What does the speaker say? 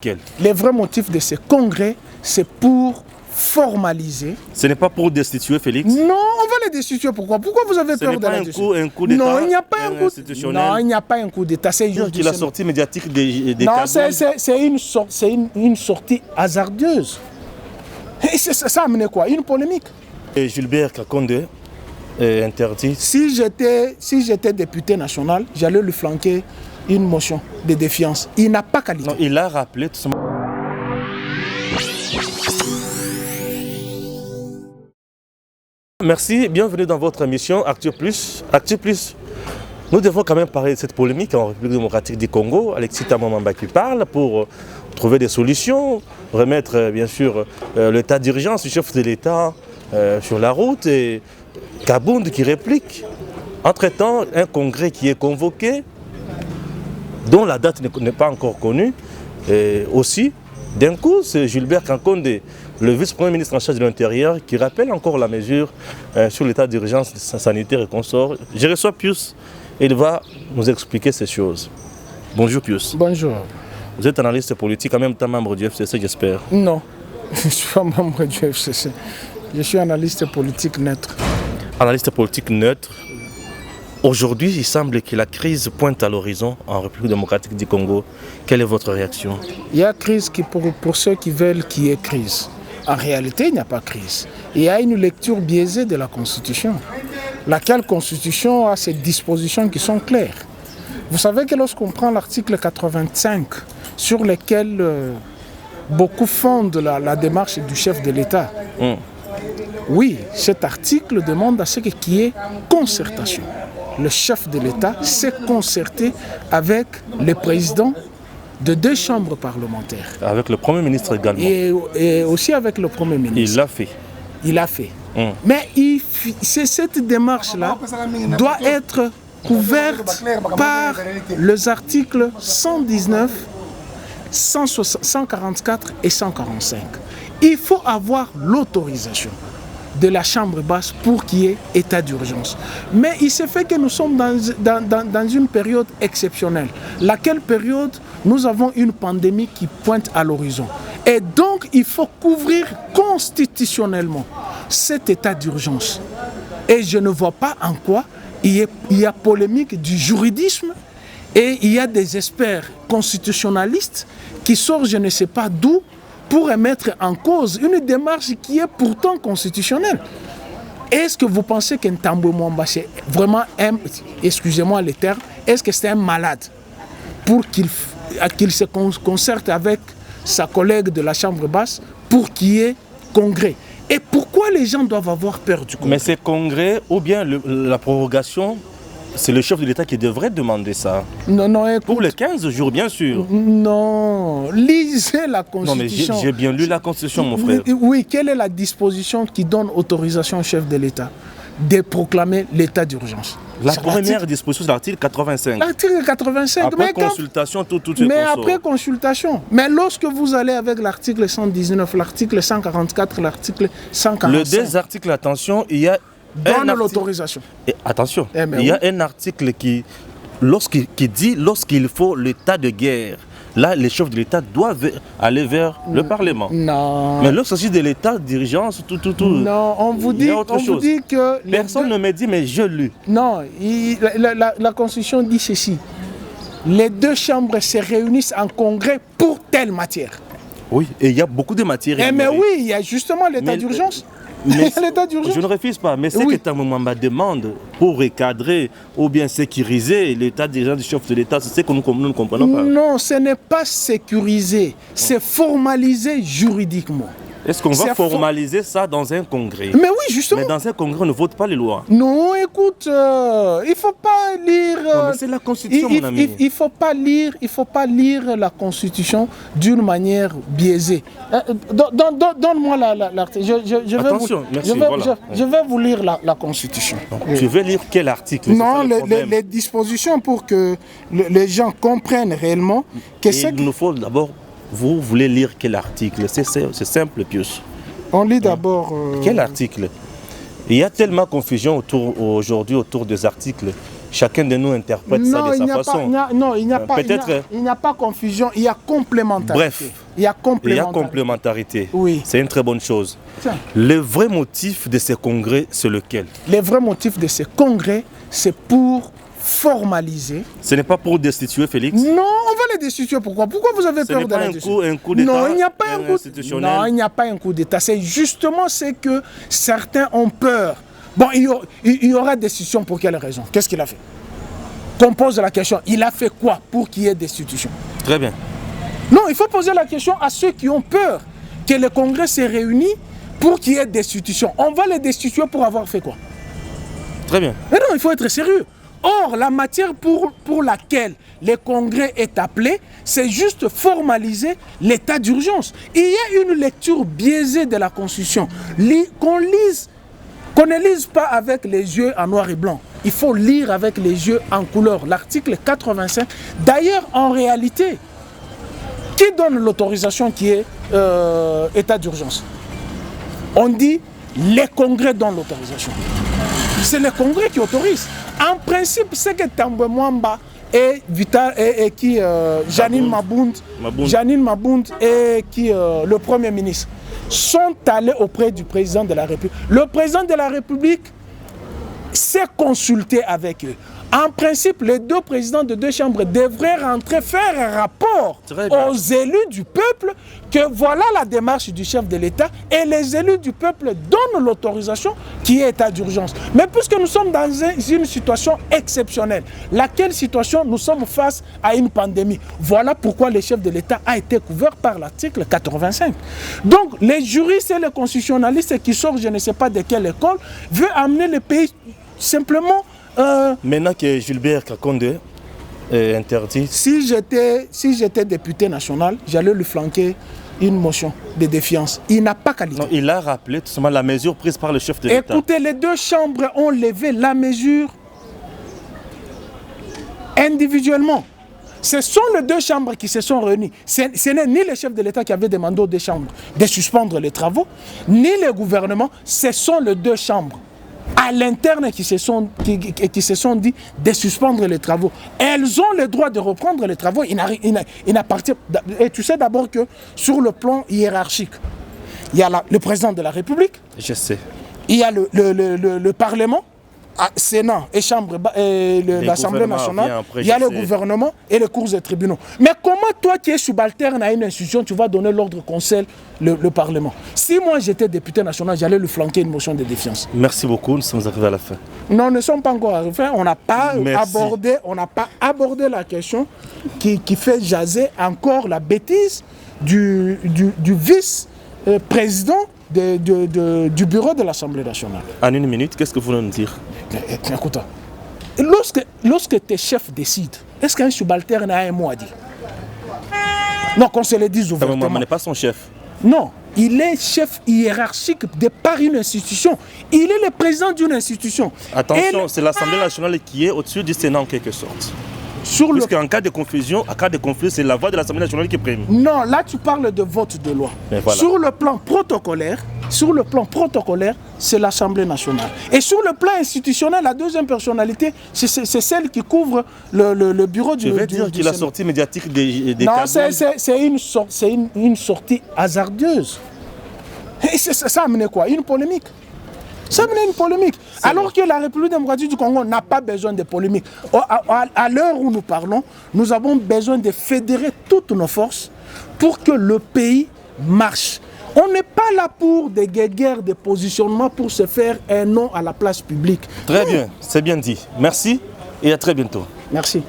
Quel? Les vrais motifs de ce congrès, c'est pour formaliser. Ce n'est pas pour destituer Félix? Non, on va les destituer. Pourquoi? Pourquoi vous avez peur de la destitution? Un coup d'État? Non, il n'y a pas un coup institutionnel. Non, il n'y a pas un coup d'État. C'est juste la sortie médiatique des Non, c'est une sortie hasardeuse. Et ça a amené quoi? Une polémique. Et Gilbert Kakonde est interdit. Si j'étais député national, j'allais lui flanquer une motion de défiance. Il n'a pas qualité. Non, il a rappelé tout simplement. Merci, bienvenue dans votre émission Actu Plus. Actu Plus, nous devons quand même parler de cette polémique en République démocratique du Congo. Alexis Tamamamba qui parle pour trouver des solutions, remettre bien sûr l'état d'urgence du chef de l'État sur la route et Kabound qui réplique. Entre-temps, un congrès qui est convoqué, dont la date n'est pas encore connue, et aussi, d'un coup, c'est Gilbert Kakonde, le vice-premier ministre en charge de l'Intérieur, qui rappelle encore la mesure sur l'état d'urgence sanitaire et consort. Je reçois Pius et il va nous expliquer ces choses. Bonjour Pius. Bonjour. Vous êtes analyste politique, en même temps membre du FCC, j'espère. Non, je ne suis pas membre du FCC. Je suis analyste politique neutre. Analyste politique neutre. Aujourd'hui, il semble que la crise pointe à l'horizon en République démocratique du Congo. Quelle est votre réaction? Il y a crise pour ceux qui veulent qu'il y ait crise. En réalité, il n'y a pas de crise. Il y a une lecture biaisée de la Constitution. Laquelle Constitution a ces dispositions qui sont claires. Vous savez que lorsqu'on prend l'article 85, sur lequel beaucoup fondent la démarche du chef de l'État, oui, cet article demande à ce qu'il y ait concertation. Le chef de l'État s'est concerté avec le président de 2 chambres parlementaires. Avec le Premier ministre également. Et aussi avec le Premier ministre. Il l'a fait. Il a fait. Mais cette démarche-là doit être couverte par les articles 119, 144 et 145. Il faut avoir l'autorisation de la chambre basse pour qu'il y ait état d'urgence. Mais il se fait que nous sommes dans une période exceptionnelle. Laquelle période nous avons une pandémie qui pointe à l'horizon. Et donc il faut couvrir constitutionnellement cet état d'urgence. Et je ne vois pas en quoi il y a polémique du juridisme et il y a des experts constitutionnalistes qui sortent je ne sais pas d'où pour mettre en cause une démarche qui est pourtant constitutionnelle. Est-ce que vous pensez qu'un Ntambwe Mwamba, c'est vraiment excusez-moi le terme, est-ce que c'est un malade pour qu'il se concerte avec sa collègue de la chambre basse pour qu'il y ait congrès? Et pourquoi les gens doivent avoir peur du congrès? Mais ces congrès ou bien la prorogation, c'est le chef de l'État qui devrait demander ça. Non, écoute, pour les 15 jours, bien sûr. Non, lisez la Constitution. Non, mais j'ai bien lu la Constitution, mon frère. Oui, quelle est la disposition qui donne autorisation au chef de l'État de proclamer l'état d'urgence? La première disposition, c'est l'article 85. L'article 85. Après consultation, tout mais après consultation. Mais lorsque vous allez avec l'article 119, l'article 144, l'article 145... Le 2 articles, attention, il y a... Donne l'autorisation. Attention, il y a un article qui dit lorsqu'il faut l'état de guerre, là les chefs de l'État doivent aller vers le Parlement. Non. Mais lorsqu'il s'agit de l'état d'urgence, tout. Non, on vous dit que... Personne ne me dit, mais je lu. Non, la Constitution dit ceci. Les 2 chambres se réunissent en congrès pour telle matière. Oui, et il y a beaucoup de matières. Mais oui, il y a justement l'état d'urgence. Mais je ne refuse pas, mais ce que Tamamamba demande pour recadrer ou bien sécuriser l'état d'urgence du chef de l'État, c'est ce que nous ne comprenons pas. Non, ce n'est pas sécurisé, c'est formalisé juridiquement. Est-ce qu'on va formaliser ça dans un congrès? Mais oui, justement. Mais dans un congrès, on ne vote pas les lois. Non, écoute, il ne faut pas lire... non, mais c'est la Constitution, mon ami. Il ne faut pas lire la Constitution d'une manière biaisée. Donne-moi l'article. Attention, merci. Je vais vous lire la Constitution. Je vais lire quel article? Non, les dispositions pour que les gens comprennent réellement que c'est... Il nous faut d'abord... Vous voulez lire quel article? C'est simple, Pius. On lit d'abord... Quel article? Il y a tellement de confusion aujourd'hui autour des articles. chacun de nous interprète ça de sa façon. Non, il n'y a pas, peut-être. Il n'y a pas confusion, il y a complémentarité. Bref, il y a complémentarité. Oui. C'est une très bonne chose. Tiens. Le vrai motif de ces congrès, c'est lequel? Le vrai motif de ces congrès, c'est pour formaliser. Ce n'est pas pour destituer Félix? Non, on va les destituer. Pourquoi vous avez peur de la destitution? Un coup d'État. Non, il n'y a pas un coup institutionnel. Non, il n'y a pas un coup d'État. C'est justement ce que certains ont peur. Bon, il y aura destitution pour quelle raison? Qu'est-ce qu'il a fait? Qu'on pose la question. Il a fait quoi pour qu'il y ait destitution? Très bien. Non, il faut poser la question à ceux qui ont peur que le Congrès s'est réuni pour qu'il y ait destitution. On va les destituer pour avoir fait quoi? Très bien. Mais non, il faut être sérieux. Or, la matière pour laquelle le Congrès est appelé, c'est juste formaliser l'état d'urgence. Il y a une lecture biaisée de la Constitution. Qu'on ne lise pas avec les yeux en noir et blanc. Il faut lire avec les yeux en couleur. L'article 85. D'ailleurs, en réalité, qui donne l'autorisation qui est état d'urgence? On dit les congrès donnent l'autorisation. C'est le congrès qui autorise. En principe, c'est que Tambwe Mwamba et Janine Mabund et le Premier ministre sont allés auprès du président de la République. Le président de la République s'est consulté avec eux. En principe, les deux présidents de deux chambres devraient rentrer faire un rapport aux élus du peuple que voilà la démarche du chef de l'État et les élus du peuple donnent l'autorisation qui est état d'urgence. Mais puisque nous sommes dans une situation exceptionnelle, laquelle situation nous sommes face à une pandémie. Voilà pourquoi le chef de l'État a été couvert par l'article 85. Donc les juristes et les constitutionnalistes qui sortent, je ne sais pas de quelle école, veulent amener le pays simplement... Maintenant que Gilbert Kakonde est interdit... Si j'étais député national, j'allais lui flanquer une motion de défiance. Il n'a pas qualité. Non, il a rappelé tout simplement la mesure prise par le chef de l'État. Écoutez, les deux chambres ont levé la mesure individuellement. Ce sont les deux chambres qui se sont réunies. Ce n'est ni le chef de l'État qui avait demandé aux deux chambres de suspendre les travaux, ni le gouvernement. Ce sont les deux chambres à l'interne qui se sont dit de suspendre les travaux. Elles ont le droit de reprendre les travaux. Et tu sais d'abord que sur le plan hiérarchique, il y a le président de la République. Je sais. Il y a le Parlement, Sénat et Chambre et l'Assemblée nationale. Il y a le gouvernement et les cours et tribunaux. Mais comment toi qui es subalterne à une institution, tu vas donner l'ordre conseil le Parlement? Si moi j'étais député national, j'allais lui flanquer une motion de défiance. Merci beaucoup, nous sommes arrivés à la fin. Non, nous ne sommes pas encore arrivés. On n'a pas abordé la question qui fait jaser encore la bêtise du vice-président du bureau de l'Assemblée nationale. En une minute, qu'est-ce que vous voulez nous dire? Écoute, lorsque tes chefs décident, est-ce qu'un subalterne a un mot à dire? Non, qu'on se le dise ouvertement. Il n'est pas son chef. Non, il est chef hiérarchique par une institution. Il est le président d'une institution. Attention, c'est l'Assemblée nationale qui est au-dessus du Sénat en quelque sorte. Puisqu'en cas de confusion, c'est la voix de l'Assemblée nationale qui prime. Non, là tu parles de vote de loi. Voilà. Sur le plan protocolaire, c'est l'Assemblée nationale. Et sur le plan institutionnel, la deuxième personnalité, c'est celle qui couvre le bureau du Sénat. Je veux dire que la sortie médiatique des non, c'est une sortie hasardeuse. Et ça a amené quoi? Une polémique. Ça a mené une polémique. Alors que la République démocratique du Congo n'a pas besoin de polémique. À l'heure où nous parlons, nous avons besoin de fédérer toutes nos forces pour que le pays marche. On n'est pas là pour des guerres de positionnement pour se faire un nom à la place publique. Très bien, c'est bien dit. Merci et à très bientôt. Merci.